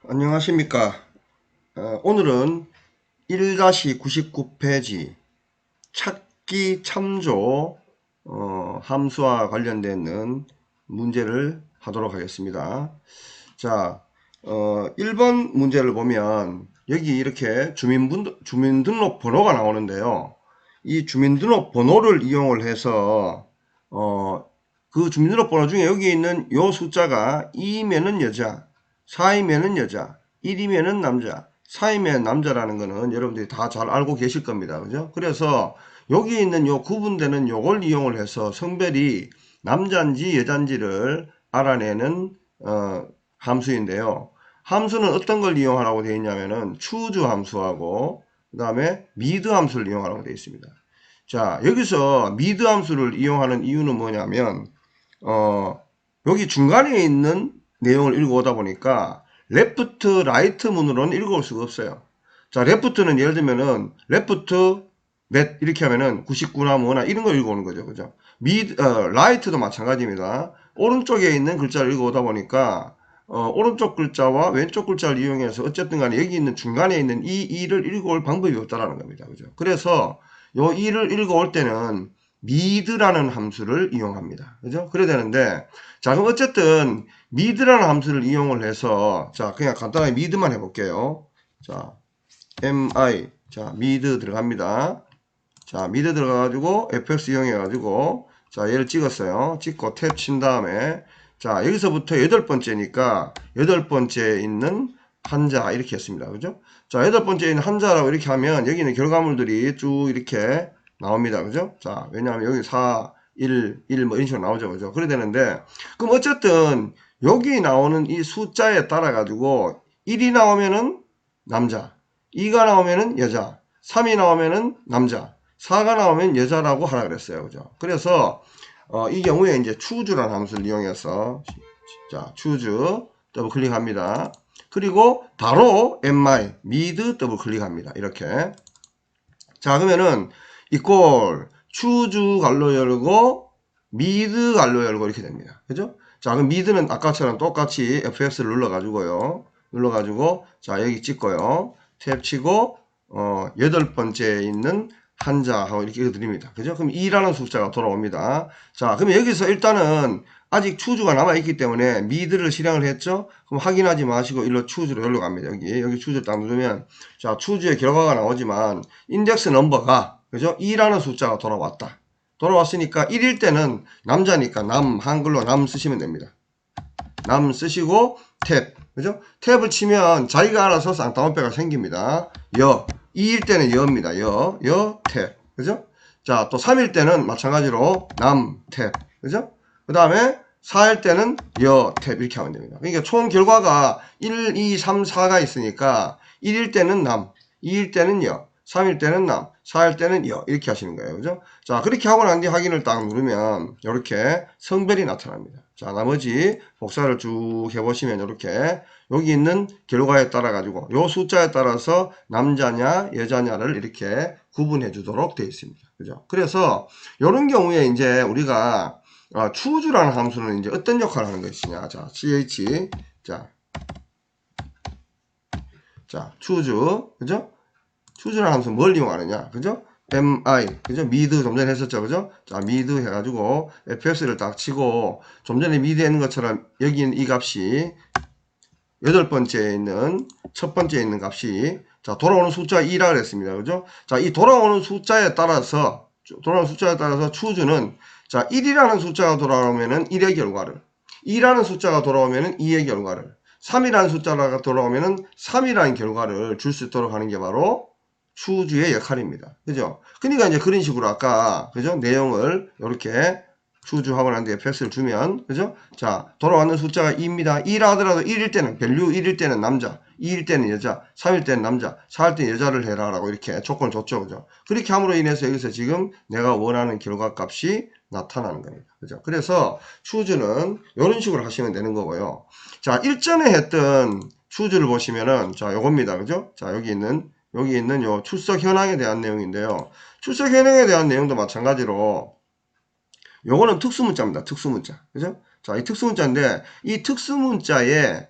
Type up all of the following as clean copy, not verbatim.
안녕하십니까. 오늘은 1-99페이지 찾기 참조 함수와 관련되는 문제를 하도록 하겠습니다. 자, 1번 문제를 보면 여기 이렇게 주민등록번호가 나오는데요. 이 주민등록번호를 이용을 해서 그 주민등록번호 중에 여기 있는 요 숫자가 2이면은 여자, 4이면은 여자, 1이면은 남자, 4이면 남자라는 거는 여러분들이 다 잘 알고 계실 겁니다. 그죠? 그래서 여기 있는 요 구분되는 요걸 이용을 해서 성별이 남자인지 여자인지를 알아내는 함수인데요. 함수는 어떤 걸 이용하라고 되어 있냐면은 choose 함수하고 그 다음에 mid 함수를 이용하라고 되어 있습니다. 자, 여기서 mid 함수를 이용하는 이유는 뭐냐면 여기 중간에 있는 내용을 읽어오다 보니까 left, right 문으로는 읽어올 수가 없어요. 자, left는 예를 들면은 left 몇 이렇게 하면은 99나 뭐나 이런 거 읽어오는 거죠. 그죠? right도 마찬가지입니다. 오른쪽에 있는 글자를 읽어오다 보니까 오른쪽 글자와 왼쪽 글자를 이용해서 어쨌든 간에 여기 있는 중간에 있는 이 2를 읽어올 방법이 없다라는 겁니다. 그죠? 그래서 요 2를 읽어올 때는 mid라는 함수를 이용합니다. 그죠? 그래야 되는데, 자, 그럼 어쨌든 mid라는 함수를 이용을 해서, 자, 그냥 간단하게 mid만 해볼게요. 자, mi, 자, mid 들어갑니다. 자, mid 들어가가지고 fx 이용해가지고, 자, 얘를 찍었어요. 찍고 탭 친 다음에, 자, 여기서부터 여덟 번째니까, 여덟 번째에 있는 한자, 이렇게 했습니다. 그죠? 자, 여덟 번째에 있는 한자라고 이렇게 하면, 여기는 결과물들이 쭉 이렇게 나옵니다. 그죠? 자, 왜냐하면 여기 4, 1뭐 이런 식으로 나오죠. 그죠? 그래야 되는데, 그럼 어쨌든, 여기 나오는 이 숫자에 따라가지고, 1이 나오면은 남자, 2가 나오면은 여자, 3이 나오면은 남자, 4가 나오면 여자라고 하라 그랬어요. 그죠? 그래서, 이 경우에 이제 choose라는 함수를 이용해서, 자, choose, 더블 클릭합니다. 그리고 바로 mi, mid 더블 클릭합니다. 이렇게. 자, 그러면은 equal choose 갈로 열고 mid 갈로 열고 이렇게 됩니다. 그죠? 자, 그럼 mid는 아까처럼 똑같이 fx를 눌러가지고요. 눌러가지고 자, 여기 찍고요. 탭 치고 여덟 번째에 있는 한자하고 이렇게 드립니다. 그죠? 그럼 2라는 숫자가 돌아옵니다. 자, 그럼 여기서 일단은 아직 추주가 남아있기 때문에 미드를 실행을 했죠? 그럼 확인하지 마시고 일로 추주로 열로 갑니다. 여기 추주를 딱 누르면 자, 추주의 결과가 나오지만 인덱스 넘버가 그죠? 2라는 숫자가 돌아왔다. 돌아왔으니까 1일 때는 남자니까 남, 한글로 남 쓰시면 됩니다. 남 쓰시고 탭, 그죠? 탭을 치면 자기가 알아서 쌍따옴표가 생깁니다. 2일 때는 여입니다. 탭, 그죠? 자, 또 3일 때는 마찬가지로 남, 탭, 그죠? 그 다음에 4일 때는 탭 이렇게 하면 됩니다. 그러니까 총 결과가 1, 2, 3, 4가 있으니까 1일 때는 남, 2일 때는 3일 때는 남, 4일 때는 이렇게 하시는 거예요. 그죠? 자, 그렇게 하고 난 뒤 확인을 딱 누르면 이렇게 성별이 나타납니다. 자, 나머지 복사를 쭉 해보시면 이렇게 여기 있는 결과에 따라 가지고 요 숫자에 따라서 남자냐 여자냐를 이렇게 구분해 주도록 되어 있습니다. 그죠? 그래서 이런 경우에 이제 우리가 choose라는 함수는 이제 어떤 역할을 하는 것이냐. 자, ch 자, choose 그죠? choose라는 함수는 뭘 이용하느냐. 그죠? mi, 그죠? mid 좀 전에 했었죠. 그죠? 자, mid 해가지고 fx를 딱 치고 좀 전에 mid 했는 것처럼 여기 있는 이 값이 여덟 번째에 있는 첫 번째에 있는 값이 자, 돌아오는 숫자 2라 그랬습니다. 그죠? 자, 이 돌아오는 숫자에 따라서 choose는 자, 1이라는 숫자가 돌아오면은 1의 결과를 2라는 숫자가 돌아오면은 2의 결과를 3이라는 숫자가 돌아오면은 3이라는 결과를 줄 수 있도록 하는 게 바로 choose의 역할입니다. 그죠? 그러니까 이제 그런 식으로 아까 그죠? 내용을 이렇게 choose 하고 난 뒤에 fx를 주면 그죠? 자, 돌아왔는 숫자가 2입니다. 2라 하더라도 1일 때는 value 1일 때는 남자, 2일 때는 여자, 3일 때는 남자, 4일 때는 여자를 해라 라고 이렇게 조건을 줬죠. 그죠? 그렇게 함으로 인해서 여기서 지금 내가 원하는 결과 값이 나타나는 겁니다. 그죠? 그래서 choose는 이런 식으로 하시면 되는 거고요. 자, 일전에 했던 choose를 보시면은 자, 요겁니다. 그죠? 자, 여기 있는 요 출석 현황에 대한 내용인데요. 출석 현황에 대한 내용도 마찬가지로 요거는 특수문자입니다. 특수문자. 그죠? 자, 이 특수문자인데 이 특수문자에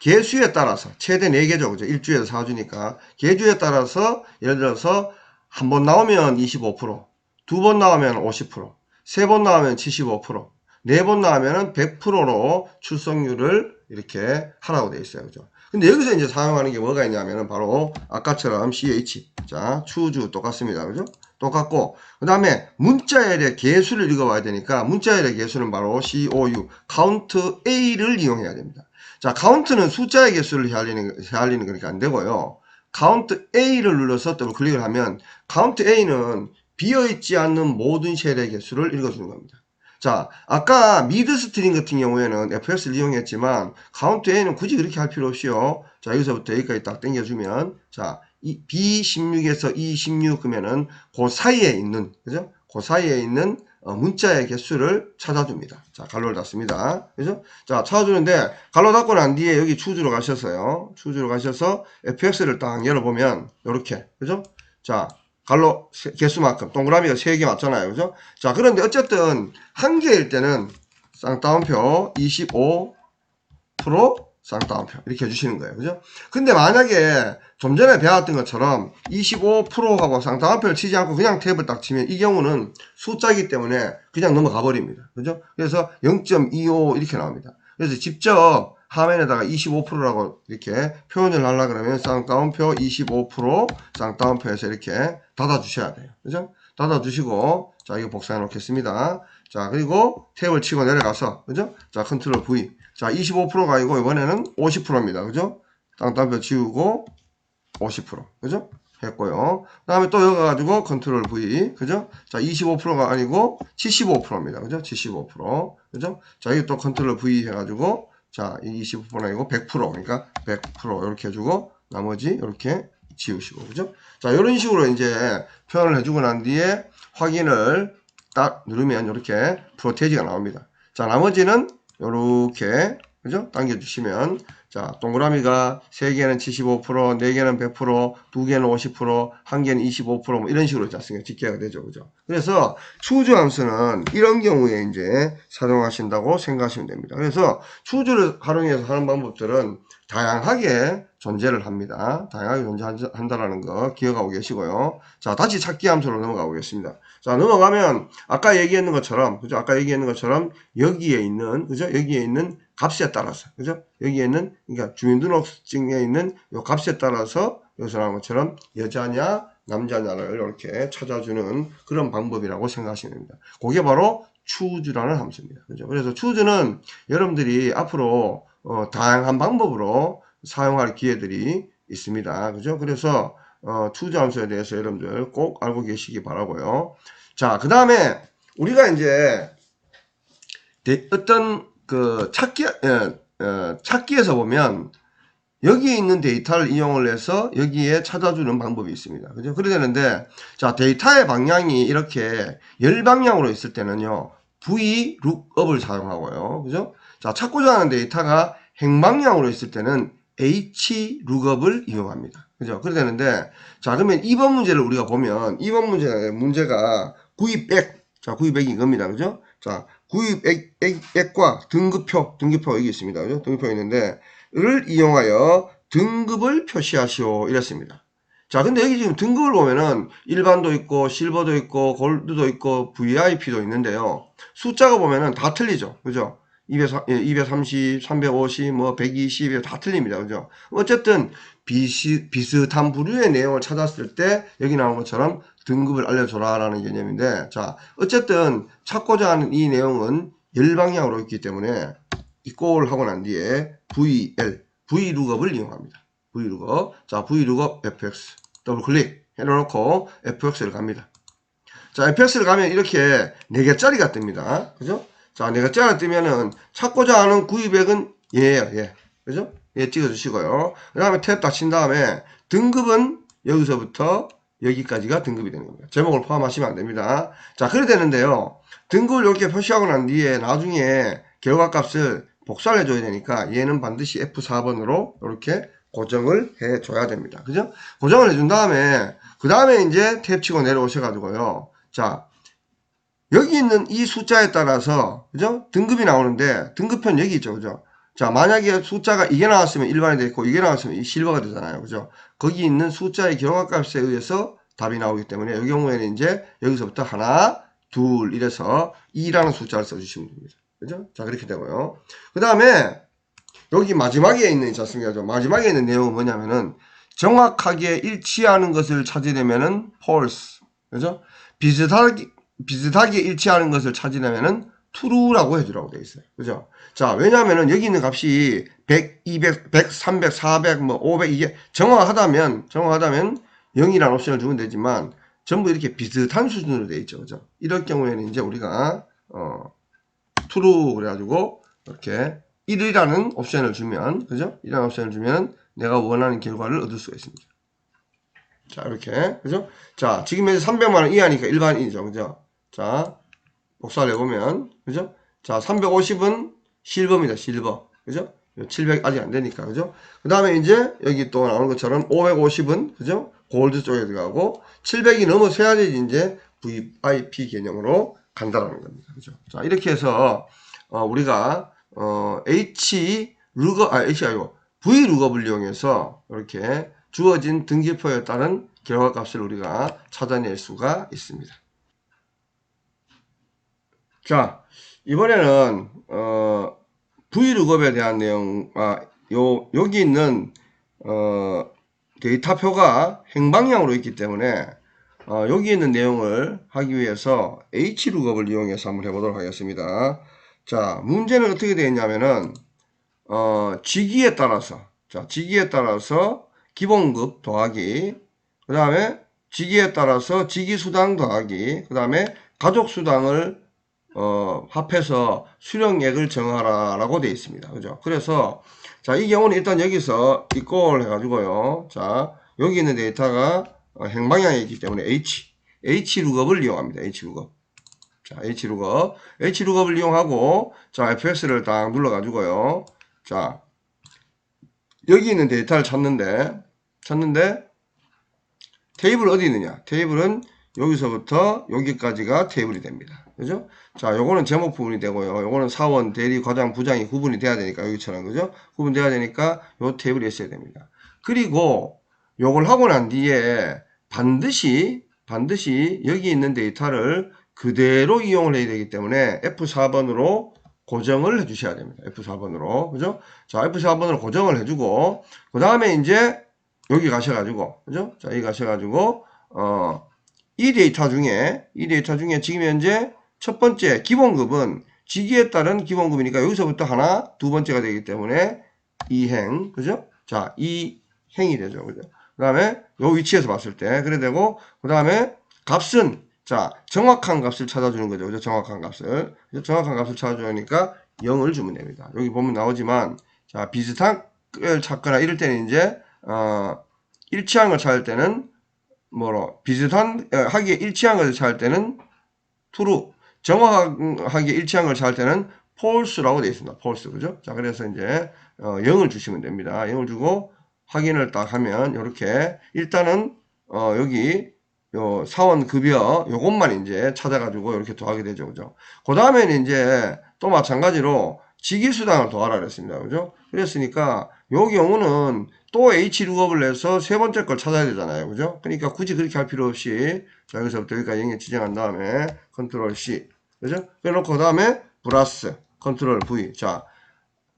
개수에 따라서 최대 4개죠. 그죠? 1주에서 4주니까 개주에 따라서 예를 들어서 한 번 나오면 25%, 두 번 나오면 50%, 세 번 나오면 75%, 네 번 나오면 100%로 출석률을 이렇게 하라고 되어 있어요. 그죠? 근데 여기서 이제 사용하는 게 뭐가 있냐면은 바로 아까처럼 CH. 자, choose 똑같습니다. 그죠? 똑같고, 그 다음에 문자열의 개수를 읽어봐야 되니까 문자열의 개수는 바로 COU, count A를 이용해야 됩니다. 자, count는 숫자의 개수를 헤아리는 거니까 안 되고요. count A를 눌러서 더블 클릭을 하면 count A는 비어있지 않는 모든 쉘의 개수를 읽어주는 겁니다. 자, 아까 미드 스트링 같은 경우에는 fx를 이용했지만 count A는 굳이 그렇게 할 필요 없이요. 자, 여기서부터 여기까지 딱 당겨주면 자, B16에서 E16 그러면은 그 사이에 있는, 그죠? 그 사이에 있는 문자의 개수를 찾아줍니다. 자, 갈로를 닫습니다. 그죠? 자, 찾아주는데, 갈로 닫고 난 뒤에 여기 추주로 가셔서요. 추주로 가셔서 fx를 딱 열어보면, 요렇게. 그죠? 자, 갈로 개수만큼, 동그라미가 3개 맞잖아요. 그죠? 자, 그런데 어쨌든, 한 개일 때는 쌍따옴표 25% 쌍따옴표 이렇게 해주시는 거예요. 그죠? 근데 만약에 좀 전에 배웠던 것처럼 25%하고 쌍따옴표를 치지 않고 그냥 탭을 딱 치면 이 경우는 숫자이기 때문에 그냥 넘어가 버립니다. 그죠? 그래서 0.25 이렇게 나옵니다. 그래서 직접 화면에다가 25%라고 이렇게 표현을 하려고 그러면 쌍따옴표 25% 쌍따옴표에서 이렇게 닫아 주셔야 돼요. 그죠? 닫아 주시고 자, 이거 복사해 놓겠습니다. 자, 그리고 탭을 치고 내려가서 그죠? 자, 컨트롤 V. 자, 25%가 아니고 이번에는 50%입니다. 그죠? 쌍따옴표 지우고 50%. 그죠? 했고요. 그 다음에 또 여기 가지고 컨트롤 V. 그죠? 자, 25%가 아니고 75%입니다. 그죠? 75%. 그죠? 자, 여기 또 컨트롤 V 해가지고 자, 25%가 아니고 100%. 그러니까 100% 이렇게 해주고 나머지 이렇게 지우시고. 그죠? 자, 이런 식으로 이제 표현을 해주고 난 뒤에 확인을 딱 누르면 이렇게 프로테이지가 나옵니다. 자, 나머지는 요렇게 그죠? 당겨주시면 자, 동그라미가 3개는 75%, 4개는 100%, 2개는 50%, 1개는 25%뭐 이런 식으로 집계가 되죠. 그죠? 그래서 choose 함수는 이런 경우에 이제 사용하신다고 생각하시면 됩니다. 그래서 choose를 활용해서 하는 방법들은 다양하게 존재를 합니다. 다양하게 존재한다라는 거 기억하고 계시고요. 자, 다시 찾기 함수로 넘어가 보겠습니다. 자, 넘어가면 아까 얘기했는 것처럼, 그죠? 아까 얘기했는 것처럼 여기에 있는, 그죠? 여기에 있는 값에 따라서, 그죠? 여기에 있는, 그러니까 주민등록증에 있는 이 값에 따라서 여기서 나온 것처럼 여자냐, 남자냐를 이렇게 찾아주는 그런 방법이라고 생각하시면 됩니다. 그게 바로 choose라는 함수입니다. 그죠? 그래서 choose는 여러분들이 앞으로 다양한 방법으로 사용할 기회들이 있습니다. 그죠? 그래서 choose 함수에 대해서 여러분들 꼭 알고 계시기 바라고요. 자, 그 다음에 우리가 이제 어떤 그 찾기에서 보면 여기에 있는 데이터를 이용을 해서 여기에 찾아주는 방법이 있습니다. 그죠? 그래야 되는데, 자, 데이터의 방향이 이렇게 열방향으로 있을 때는요, VLOOKUP을 사용하고요. 그죠? 자, 찾고자 하는 데이터가 행방향으로 있을 때는 HLOOKUP을 이용합니다. 그죠? 그래야 되는데, 자, 그러면 2번 문제를 우리가 보면, 2번 문제가 구입액, 자, 구입액이 이겁니다. 그죠? 자, 구입액과 등급표가 여기 있습니다. 그죠? 등급표가 있는데, 를 이용하여 등급을 표시하시오 이랬습니다. 자, 근데 여기 지금 등급을 보면은 일반도 있고 실버도 있고 골드도 있고 VIP도 있는데요. 숫자가 보면은 다 틀리죠. 그죠? 230, 350, 뭐 120, 다 틀립니다. 그죠? 어쨌든 비슷한 부류의 내용을 찾았을 때 여기 나온 것처럼 등급을 알려줘라 라는 개념인데, 자, 어쨌든 찾고자 하는 이 내용은 열방향으로 있기 때문에 이꼴 하고 난 뒤에 VLOOKUP을 이용합니다. VLOOKUP. 자, VLOOKUP fx. 더블 클릭 해놓고 fx를 갑니다. 자, fx를 가면 이렇게 4개짜리가 뜹니다. 그죠? 자, 4개짜리가 뜨면은 찾고자 하는 구입액은 얘예요, 얘. 그죠? 얘 찍어주시고요. 그 다음에 탭 딱 친 다음에 등급은 여기서부터 여기까지가 등급이 되는 겁니다. 제목을 포함하시면 안 됩니다. 자, 그래 되는데요. 등급을 이렇게 표시하고 난 뒤에 나중에 결과값을 복사를 해줘야 되니까 얘는 반드시 F4번으로 이렇게 고정을 해줘야 됩니다. 그죠? 고정을 해준 다음에 그 다음에 이제 탭 치고 내려오셔가지고요. 자, 여기 있는 이 숫자에 따라서 그죠? 등급이 나오는데 등급표는 여기 있죠. 그죠? 자, 만약에 숫자가 이게 나왔으면 일반이 됐고 이게 나왔으면 이 실버가 되잖아요. 그죠? 거기 있는 숫자의 기록값에 의해서 답이 나오기 때문에 이 경우에는 이제 여기서부터 하나, 둘 이래서 2라는 숫자를 써주시면 됩니다. 그죠? 자, 그렇게 되고요. 그 다음에 여기 마지막에 있지 않습니까? 마지막에 있는 내용은 뭐냐면은 정확하게 일치하는 것을 찾으려면은 false. 그죠? 비슷하게 일치하는 것을 찾으려면은 true라고 해주라고 되어 있어요. 그죠? 자, 왜냐면은 여기 있는 값이 100, 200, 100, 300, 400, 뭐 500 이게 정확하다면 0이라는 옵션을 주면 되지만 전부 이렇게 비슷한 수준으로 되어 있죠. 그죠? 이럴 경우에는 이제 우리가 true 그래가지고 이렇게 1이라는 옵션을 주면, 그죠? 1이라는 옵션을 주면 내가 원하는 결과를 얻을 수가 있습니다. 자, 이렇게, 그죠? 자, 지금 현재 300만원 이하니까 일반인이죠, 그죠? 자, 복사를 해보면, 그죠? 자, 350은 실버입니다, 실버. 그죠? 700 아직 안 되니까, 그죠? 그 다음에 이제 여기 또 나오는 것처럼 550은, 그죠? 골드 쪽에 들어가고, 700이 넘어서야지 이제 VIP 개념으로 간다라는 겁니다. 그죠? 자, 이렇게 해서, 우리가, V룩업을 이용해서 이렇게 주어진 등기표에 따른 결과값을 우리가 찾아낼 수가 있습니다. 자, 이번에는 V룩업에 대한 내용, 여기 있는 데이터표가 행방향으로 있기 때문에 여기 있는 내용을 하기 위해서 H룩업을 이용해서 한번 해보도록 하겠습니다. 자, 문제는 어떻게 되어 있냐면은 직위에 따라서 기본급 더하기, 그 다음에 직위에 따라서 직위수당 더하기, 그 다음에 가족수당을 합해서 수령액을 정하라라고 되어 있습니다. 그죠? 그래서 자, 이 경우는 일단 여기서 이꼴 해가지고요. 자, 여기 있는 데이터가 행방향에 있기 때문에 H룩업을 이용합니다. H룩업. 자, H룩업을 이용하고, 자, fx를 딱 눌러가지고요. 자, 여기 있는 데이터를 찾는데, 테이블 어디 있느냐? 테이블은 여기서부터 여기까지가 테이블이 됩니다. 그죠? 자, 요거는 제목 부분이 되고요. 요거는 사원, 대리, 과장, 부장이 구분이 돼야 되니까, 여기처럼, 그죠? 구분돼야 되니까 요 테이블이 있어야 됩니다. 그리고 요걸 하고 난 뒤에 반드시 여기 있는 데이터를 그대로 이용을 해야 되기 때문에 F4번으로 고정을 해주셔야 됩니다. F4번으로. 그죠? 자, F4번으로 고정을 해주고, 그 다음에 이제 여기 가셔가지고, 그죠? 자, 여기 가셔가지고, 이 데이터 중에 지금 현재 첫 번째 기본급은 직위에 따른 기본급이니까 여기서부터 하나, 두 번째가 되기 때문에 2행, 그죠? 자, 2행이 되죠. 그죠? 그 다음에 요 위치에서 봤을 때, 그래 되고, 그 다음에 값은, 자, 정확한 값을 찾아주는 거죠. 그죠? 정확한 값을 찾아주니까 0을 주면 됩니다. 여기 보면 나오지만, 자, 비슷한 걸 찾거나 이럴 때는 이제, 일치한 걸 찾을 때는, 하기에 일치한 것을 찾을 때는 true, 정확하게 일치한 걸 찾을 때는 false라고 되어 있습니다. false, 그죠? 자, 그래서 이제, 0을 주시면 됩니다. 0을 주고, 확인을 딱 하면, 이렇게, 일단은, 여기, 요 사원급여, 요것만 이제 찾아가지고 이렇게 더하게 되죠. 그죠? 그 다음에는 이제 또 마찬가지로 직위수당을 더하라 그랬습니다. 그죠? 그랬으니까, 요 경우는 또 H룩업을 해서 세 번째 걸 찾아야 되잖아요. 그죠? 그러니까 굳이 그렇게 할 필요 없이, 자, 여기서부터 여기까지 영역 지정한 다음에, 컨트롤 C. 그죠? 그래놓고 그 다음에 플러스, 컨트롤 V. 자,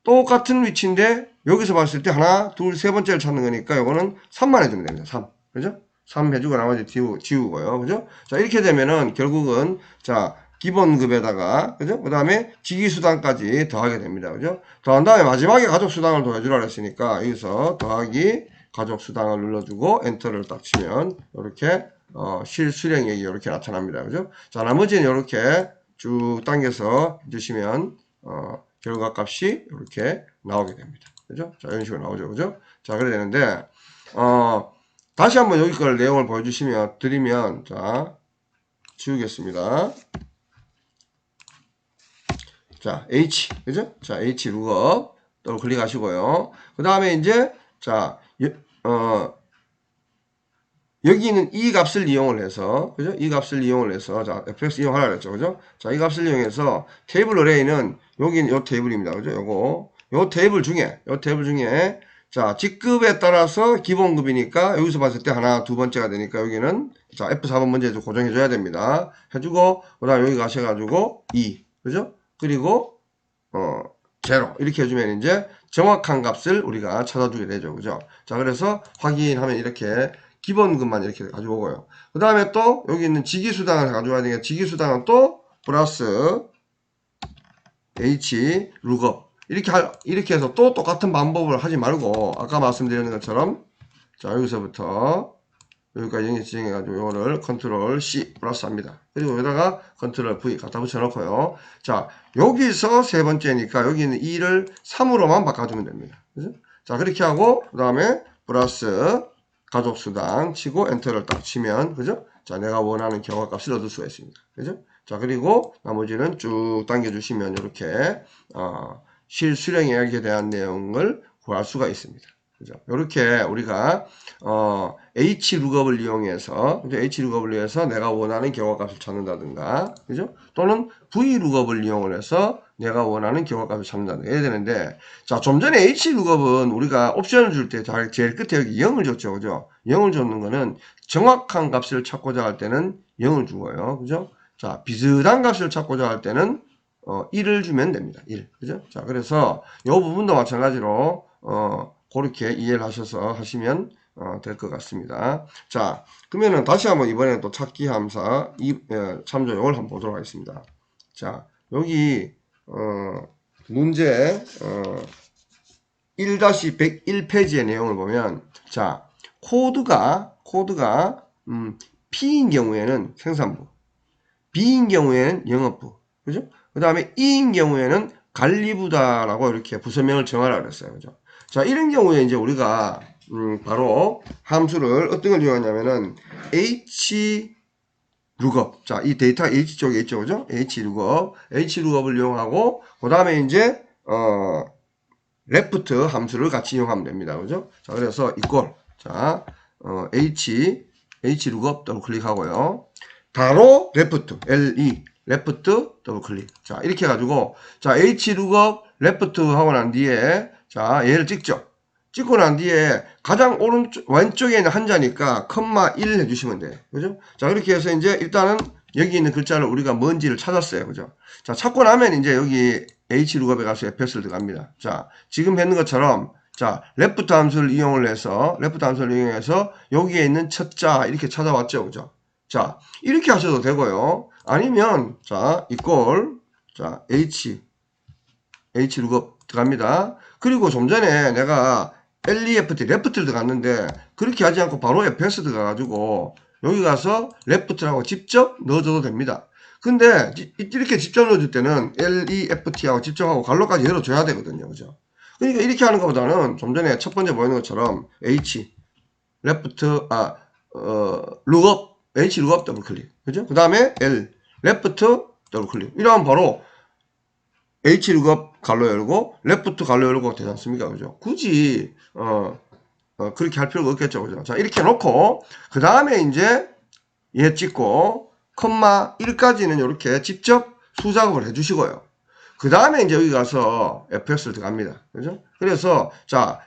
똑같은 위치인데, 여기서 봤을 때 하나, 둘, 세 번째를 찾는 거니까, 요거는 3만 해주면 됩니다. 3. 그죠? 3 해주고 나머지 지우고요. 그죠? 자, 이렇게 되면은 결국은, 자, 기본급에다가, 그죠? 그 다음에 직위수당까지 더하게 됩니다. 그죠? 더한 다음에 마지막에 가족수당을 더해주라 그랬으니까, 여기서 더하기 가족수당을 눌러주고, 엔터를 딱 치면, 이렇게, 실수령액이 이렇게 나타납니다. 그죠? 자, 나머지는 이렇게 쭉 당겨서 해주시면, 결과값이 이렇게 나오게 됩니다. 그죠? 자, 이런 식으로 나오죠. 그죠? 자, 그래야 되는데, 다시 한번 여기 걸 내용을 드리면, 자, 지우겠습니다. 자, H, 그죠? 자, H 룩업, 또 클릭하시고요. 그 다음에 이제, 자, 여기 있는 이 값을 이용을 해서, 그죠? 이 값을 이용을 해서, 자, fx 이용하라 그랬죠. 그죠? 자, 이 값을 이용해서 테이블 어레이는 여기는 요 테이블입니다. 그죠? 요 요 테이블 중에 자, 직급에 따라서 기본급이니까 여기서 봤을 때 하나, 두 번째가 되니까 여기는 자, F4번 문제 고정해 줘야 됩니다. 해주고 그다음 여기 가셔가지고 2, 그죠? 그리고 제로 이렇게 해주면 이제 정확한 값을 우리가 찾아주게 되죠, 그죠? 자, 그래서 확인하면 이렇게 기본급만 이렇게 가져오고요. 그 다음에 또 여기 있는 직위수당을 가져와야 되니까 직위수당은 또 플러스 H 룩업 이렇게 해서 또 똑같은 방법을 하지 말고 아까 말씀드린 것처럼 자, 여기서부터 여기까지 영역 지정해가지고 이거를 컨트롤 C 플러스 합니다. 그리고 여기다가 컨트롤 V 갖다 붙여놓고요. 자, 여기서 세 번째니까 여기 있는 2를 3으로만 바꿔주면 됩니다. 그죠? 자, 그렇게 하고 그 다음에 플러스 가족수당 치고 엔터를 딱 치면 그죠? 자, 내가 원하는 결과값을 얻을 수가 있습니다. 그죠? 자, 그리고 나머지는 쭉 당겨주시면 이렇게 실수령액에 대한 내용을 구할 수가 있습니다. 그죠? 이렇게 우리가 H룩업을 이용해서 H룩업을 이용해서 내가 원하는 결과값을 찾는다든가, 그죠? 또는 V룩업을 이용을 해서 내가 원하는 결과값을 찾는다든가 해야 되는데, 자, 좀 전에 H룩업은 우리가 옵션을 줄 때 제일 끝에 여기 0을 줬죠, 그죠? 0을 줬는 거는 정확한 값을 찾고자 할 때는 0을 주고요, 그죠? 자, 비슷한 값을 찾고자 할 때는 1을 주면 됩니다. 1. 그죠? 자, 그래서 이 부분도 마찬가지로 그렇게 이해를 하셔서 하시면 될 것 같습니다. 자, 그러면은 다시 한번 이번에 또 찾기 함사 참조용을 한번 보도록 하겠습니다. 자, 여기 문제 1-101페이지의 내용을 보면 자, 코드가 P인 경우에는 생산부, B인 경우에는 영업부, 그죠? 그 다음에 E인 경우에는 관리부다라고 이렇게 부서명을 정하라 그랬어요, 그죠? 자, 이런 경우에 이제 우리가 바로 함수를 어떤 걸 이용하냐면은 Hlookup. 자, 이 데이터 H 쪽에 있죠, 그죠? Hlookup을 이용하고 그 다음에 이제 left 함수를 같이 이용하면 됩니다, 그죠? 자, 그래서 equal 자, Hlookup 더블 클릭하고요. 바로 left left 더블 클릭. 자, 이렇게 해가지고 자, Hlookup left 하고 난 뒤에 자, 얘를 찍죠. 찍고 난 뒤에 가장 오른쪽 왼쪽에 있는 한자니까 컴마 1 해주시면 돼요. 그죠? 자, 그렇게 해서 이제 일단은 여기 있는 글자를 우리가 뭔지를 찾았어요. 그죠? 자, 찾고 나면 이제 여기 H룩업에 가서 fs를 들어갑니다. 자, 지금 했는 것처럼 자, 레프트 함수를 이용해서 여기에 있는 첫 자 이렇게 찾아왔죠. 그죠? 자, 이렇게 하셔도 되고요. 아니면 자, equal 자, H룩업 들어갑니다. 그리고 좀 전에 내가 left를 들어갔는데 그렇게 하지 않고 바로 fs 들어가가지고 여기 가서 left라고 직접 넣어줘도 됩니다. 근데 이렇게 직접 넣어줄 때는 left하고 직접 하고 괄호까지 열어줘야 되거든요, 그죠? 그러니까 이렇게 하는 것보다는 좀 전에 첫 번째 보이는 것처럼 lookup 더블 클릭, 그죠? 그 다음에 left 더블 클릭. 이러면 바로 H룩업 갈로 열고 레프트 갈로 열고 되지 않습니까? 그죠? 굳이 그렇게 할 필요가 없겠죠. 그죠? 자, 이렇게 놓고 그 다음에 이제 얘 찍고 컴마 1까지는 이렇게 직접 수작업을 해 주시고요. 그 다음에 이제 여기 가서 fx를 들어갑니다. 그죠? 그래서 자,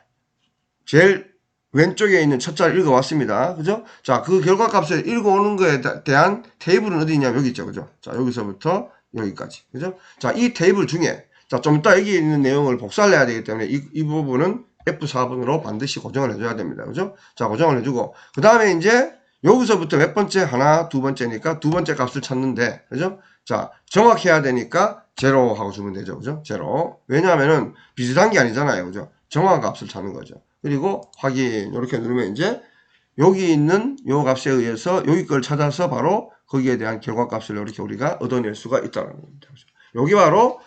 제일 왼쪽에 있는 첫 자를 읽어왔습니다. 그죠? 자, 그 결과값을 읽어오는 거에 대한 테이블은 어디 있냐면 여기 있죠. 그죠? 자, 여기서부터 여기까지. 그죠? 자, 이 테이블 중에, 자, 좀 이따 여기 있는 내용을 복사를 해야 되기 때문에 이 부분은 F4번으로 반드시 고정을 해줘야 됩니다. 그죠? 자, 고정을 해주고, 그 다음에 이제 여기서부터 몇 번째? 하나, 두 번째니까 두 번째 값을 찾는데, 그죠? 자, 정확해야 되니까 제로 하고 주면 되죠. 그죠? 제로. 왜냐하면은 비슷한 게 아니잖아요. 그죠? 정확한 값을 찾는 거죠. 그리고 확인. 이렇게 누르면 이제 여기 있는 요 값에 의해서 여기 걸 찾아서 바로 거기에 대한 결과값을 이렇게 우리가 얻어낼 수가 있다는 겁니다. 여기 바로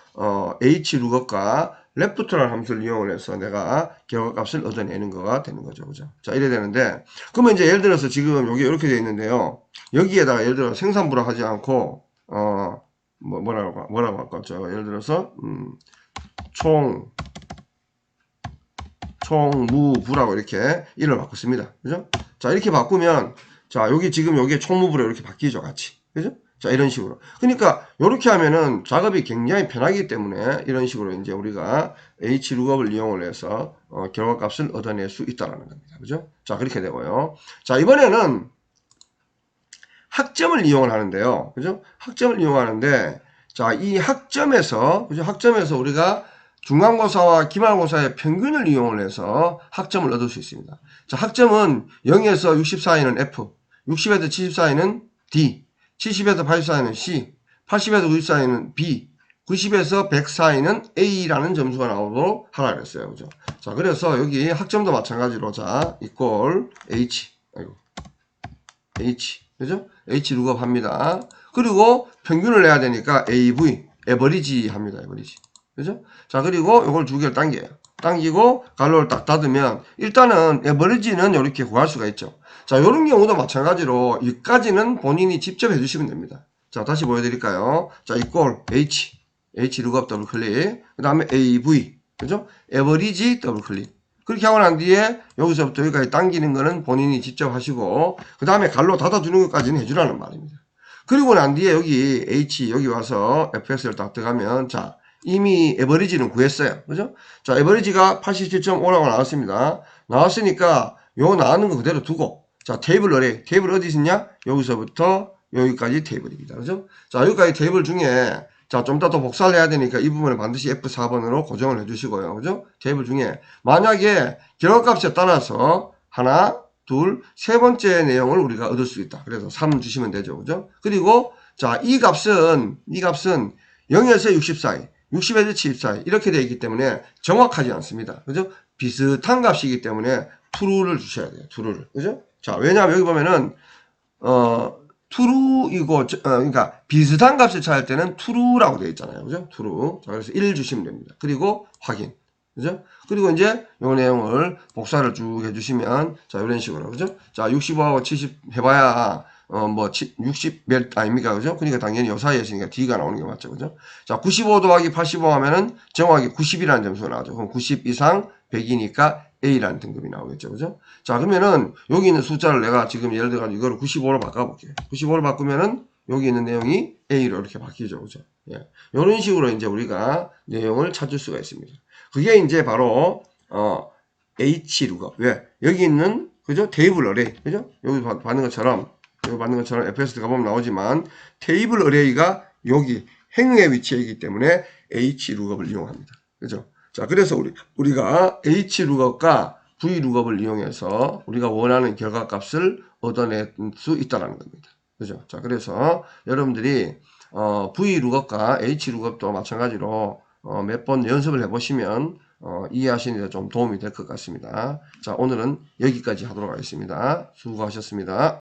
H룩업과 left라는 함수를 이용을 해서 내가 결과값을 얻어내는 거가 되는 거죠. 그죠? 자, 이래 되는데 그러면 이제 예를 들어서 지금 여기 이렇게 되어 있는데요. 여기에다가 예를 들어 생산부라 하지 않고 뭐라고 할까요? 예를 들어서 총무부라고 이렇게 이름을 바꿨습니다. 그죠? 자, 이렇게 바꾸면 자, 여기 지금 여기에 총무부로 이렇게 바뀌죠, 같이. 그죠? 자, 이런 식으로. 그러니까 이렇게 하면은 작업이 굉장히 편하기 때문에 이런 식으로 이제 우리가 hlookup을 이용을 해서 결과값을 얻어낼 수 있다라는 겁니다. 그죠? 자, 그렇게 되고요. 자, 이번에는 학점을 이용을 하는데요. 그죠? 학점을 이용하는데, 자, 이 학점에서, 그죠? 학점에서 우리가 중간고사와 기말고사의 평균을 이용을 해서 학점을 얻을 수 있습니다. 자, 학점은 0에서 60 사이는 F, 60에서 70 사이는 D, 70에서 80 사이는 C, 80에서 90 사이는 B, 90에서 100 사이는 A라는 점수가 나오도록 하라 그랬어요. 그죠? 자, 그래서 여기 학점도 마찬가지로, 자, equal H, 아이고, H, 그죠? H 룩업 합니다. 그리고 평균을 내야 되니까 AV, average 합니다. average. 그죠? 자, 그리고 이걸 두 개를 당겨요. 당기고 가로를 딱 닫으면 일단은 average는 이렇게 구할 수가 있죠. 자, 이런 경우도 마찬가지로 여기까지는 본인이 직접 해주시면 됩니다. 자, 다시 보여드릴까요? 자, equal H, H 룩업 더블 클릭. 그 다음에 AV, 그죠? average 더블 클릭. 그렇게 하고 난 뒤에 여기서부터 여기까지 당기는 거는 본인이 직접 하시고 그 다음에 갈로 닫아주는 것까지는 해주라는 말입니다. 그리고 난 뒤에 여기 H 여기 와서 FS를 딱 들어가면 자 이미 에버리지는 구했어요. 그죠? 자 에버리지가 87.5라고 나왔습니다. 나왔으니까 요 나오는 거 그대로 두고 자 테이블 어레이 테이블 어디 있냐? 여기서부터 여기까지 테이블입니다. 그죠? 자 여기까지 테이블 중에 자, 좀 이따 또 복사를 해야 되니까 이 부분을 반드시 F4번으로 고정을 해주시고요. 그죠? 테이블 중에 만약에 결과값에 따라서 하나, 둘, 세 번째 내용을 우리가 얻을 수 있다. 그래서 3 주시면 되죠. 그죠? 그리고 자, 이 값은 0에서 60 사이, 60에서 70 사이 이렇게 되어 있기 때문에 정확하지 않습니다. 그죠? 비슷한 값이기 때문에 true를 주셔야 돼요. true를. 그죠? 자, 왜냐하면 여기 보면은 true이고, 그러니까 비슷한 값을 찾을 때는 true라고 되어 있잖아요. 그죠? true. 자, 그래서 1 주시면 됩니다. 그리고 확인. 그죠? 그리고 이제 요 내용을 복사를 쭉 해주시면, 자, 이런 식으로. 그죠? 자, 65하고 70 해봐야, 60 몇 아닙니까? 그죠? 그러니까 당연히 요 사이에 있으니까 D가 나오는 게 맞죠. 그죠? 자, 95 더하기 85 하면은 정확하게 90이라는 점수가 나오죠. 그럼 90 이상 100이니까 A라는 등급이 나오겠죠. 그죠? 자, 그러면은 여기 있는 숫자를 내가 지금 예를 들어 이거를 95로 바꿔볼게요. 95로 바꾸면은 여기 있는 내용이 A로 이렇게 바뀌죠. 그죠? 예. 이런 식으로 이제 우리가 내용을 찾을 수가 있습니다. 그게 이제 바로, H 룩업. 왜? 여기 있는, 그죠? 테이블 어레이. 그죠? 여기 받는 것처럼, FS 가보면 나오지만, 테이블 어레이가 여기 행의 위치에 있기 때문에 H 룩업을 이용합니다. 그죠? 자, 그래서 우리가 H 룩업과 V 룩업을 이용해서 우리가 원하는 결과값을 얻어낼 수 있다는 겁니다. 그죠? 자, 그래서 여러분들이 V 룩업과 H 룩업도 마찬가지로 몇 번 연습을 해보시면 이해하시는 데 좀 도움이 될 것 같습니다. 자, 오늘은 여기까지 하도록 하겠습니다. 수고하셨습니다.